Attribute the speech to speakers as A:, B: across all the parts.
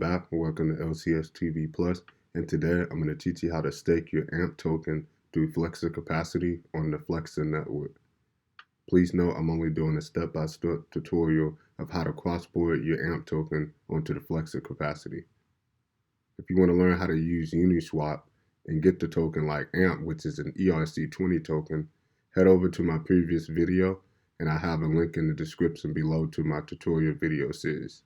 A: back. Welcome to LCS TV Plus, and today I'm going to teach you how to stake your AMP token through Flexa capacity on the Flexa network. Please note I'm only doing a step-by-step tutorial of how to cross-board your AMP token onto the Flexa capacity. If you want to learn how to use Uniswap and get the token like AMP, which is an ERC20 token, head over to my previous video, and I have a link in the description below to my tutorial video series.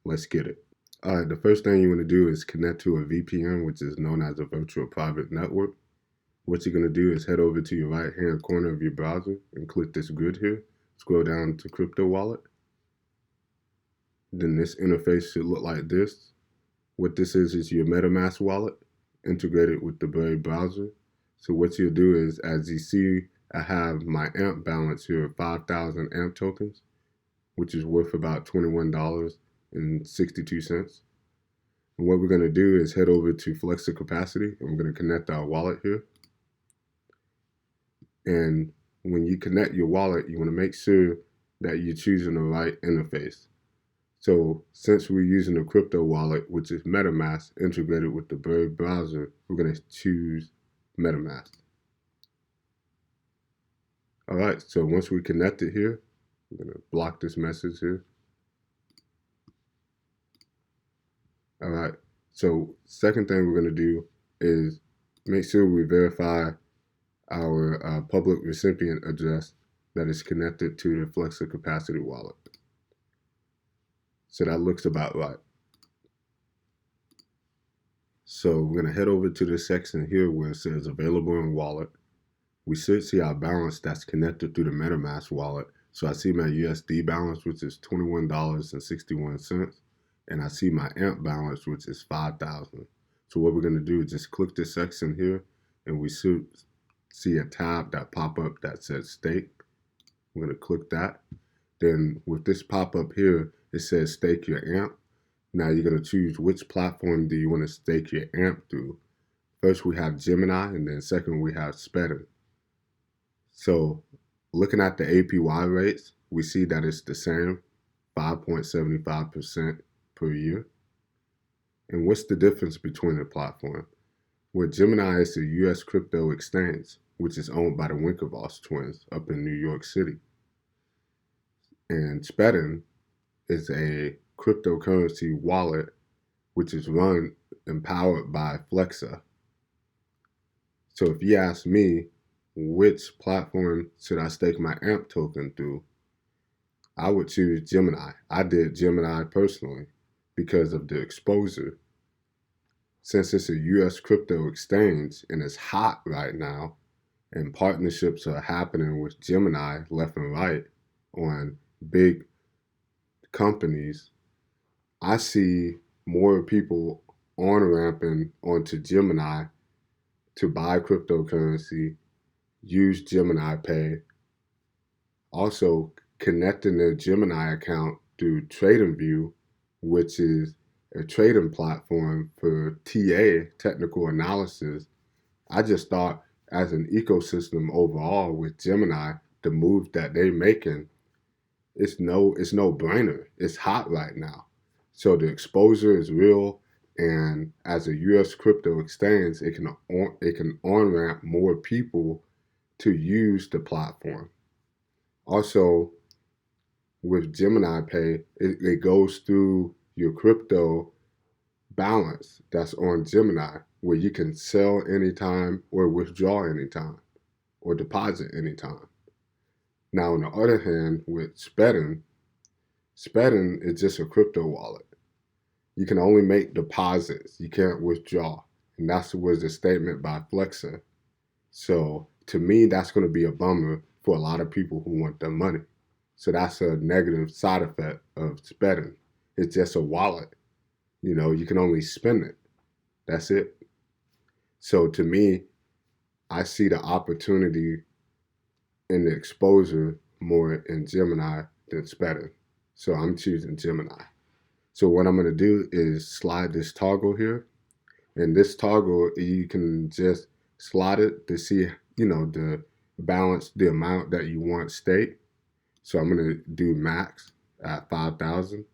A: Let's get it. Alright, the first thing you want to do is connect to a VPN, which is known as a virtual private network. What you're going to do is head over to your right hand corner of your browser and click this grid here. Scroll down to Crypto Wallet. Then this interface should look like this. What this is your MetaMask wallet integrated with the Brave browser. So what you'll do is, as you see, I have my AMP balance here of 5,000 AMP tokens, which is worth about $21.62. And what we're going to do is head over to Flexa capacity, and we're going to connect our wallet here. And when you connect your wallet, you want to make sure that you're choosing the right interface. So since we're using a crypto wallet, which is MetaMask integrated with the Brave browser, we're going to choose MetaMask. All right, so once we connect it here, we're going to block this message here. All right, so second thing we're going to do is make sure we verify our public recipient address that is connected to the Flexa capacity wallet. So that looks about right. So we're going to head over to this section here where it says available in wallet. We should see our balance that's connected through the MetaMask wallet. So I see my USD balance, which is $21.61. And I see my AMP balance, which is 5,000. So what we're going to do is just click this section here, and we should see a tab that pop up that says stake. We're going to click that. Then with this pop up here, it says stake your AMP. Now you're going to choose which platform do you want to stake your AMP through. First we have Gemini, and then second we have Spedin. So looking at the APY rates, we see that it's the same, 5.75% per year. And what's the difference between the platform? Well, Gemini is a US crypto exchange, which is owned by the Winklevoss twins up in New York City. And Spedin is a cryptocurrency wallet, which is run and powered by Flexa. So if you ask me, which platform should I stake my AMP token through, I would choose Gemini. I did Gemini personally because of the exposure. Since it's a US crypto exchange and it's hot right now, and partnerships are happening with Gemini left and right on big companies, I see more people on-ramping onto Gemini to buy cryptocurrency, use Gemini Pay, also connecting their Gemini account through TradingView, which is a trading platform for TA, technical analysis. I just thought as an ecosystem overall with Gemini, the move that they're making, it's no-brainer. It's hot right now. So the exposure is real, and as a US crypto exchange, it can on-ramp more people to use the platform. Also, with Gemini Pay, it goes through your crypto balance that's on Gemini, where you can sell anytime or withdraw anytime or deposit anytime. Now, on the other hand, with Spedin is just a crypto wallet. You can only make deposits. You can't withdraw. And that was a statement by Flexa. So to me, that's going to be a bummer for a lot of people who want their money. So that's a negative side effect of Spedin. It's just a wallet. You know, you can only spend it. That's it. So to me, I see the opportunity and the exposure more in Gemini than Spedin. So I'm choosing Gemini. So what I'm going to do is slide this toggle here. And this toggle, you can just slide it to see, the balance, the amount that you want staked. So I'm going to do max at 5,000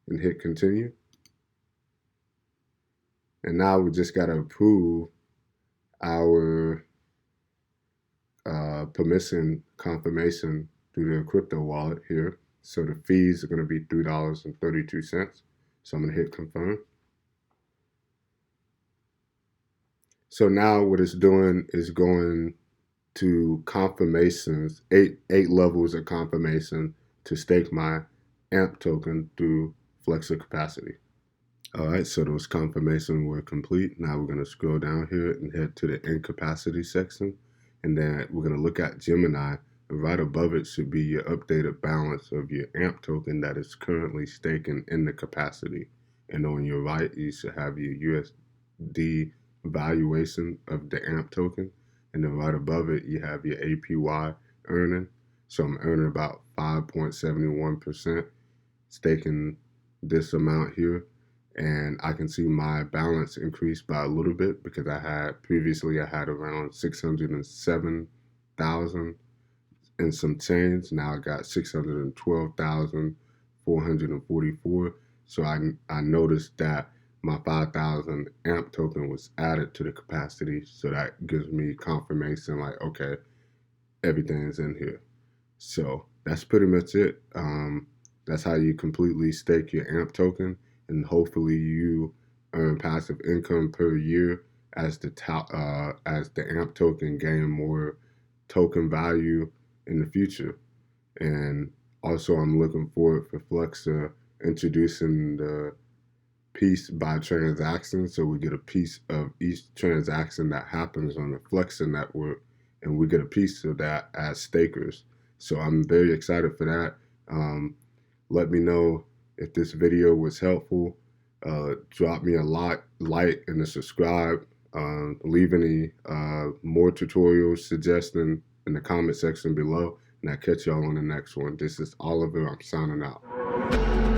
A: and hit continue. And now we just got to approve our permission confirmation through the crypto wallet here. So the fees are going to be $3.32. So I'm going to hit confirm. So now what it's doing is going to confirmations, eight levels of confirmation to stake my AMP token through Flexa capacity. All right, so those confirmations were complete. Now we're going to scroll down here and head to the incapacity section. And then we're going to look at Gemini. And right above it should be your updated balance of your AMP token that is currently staking in the capacity. And on your right, you should have your USD valuation of the AMP token. And then right above it, you have your APY earning. So I'm earning about 5.71%, staking this amount here. And I can see my balance increased by a little bit because I had around 607,000 and some change. Now I got 612,444. So I noticed that my 5,000 AMP token was added to the capacity. So that gives me confirmation like, okay, everything's in here. So that's pretty much it. That's how you completely stake your AMP token, and hopefully you earn passive income per year as the AMP token gain more token value in the future. And also, I'm looking forward for Flexa introducing the piece by transaction, so we get a piece of each transaction that happens on the Flexa network, and we get a piece of that as stakers. So I'm very excited for that. Let me know if this video was helpful. Drop me a like and a subscribe. Leave any more tutorials suggesting in the comment section below, and I'll catch y'all on the next one. This is Oliver. I'm signing out.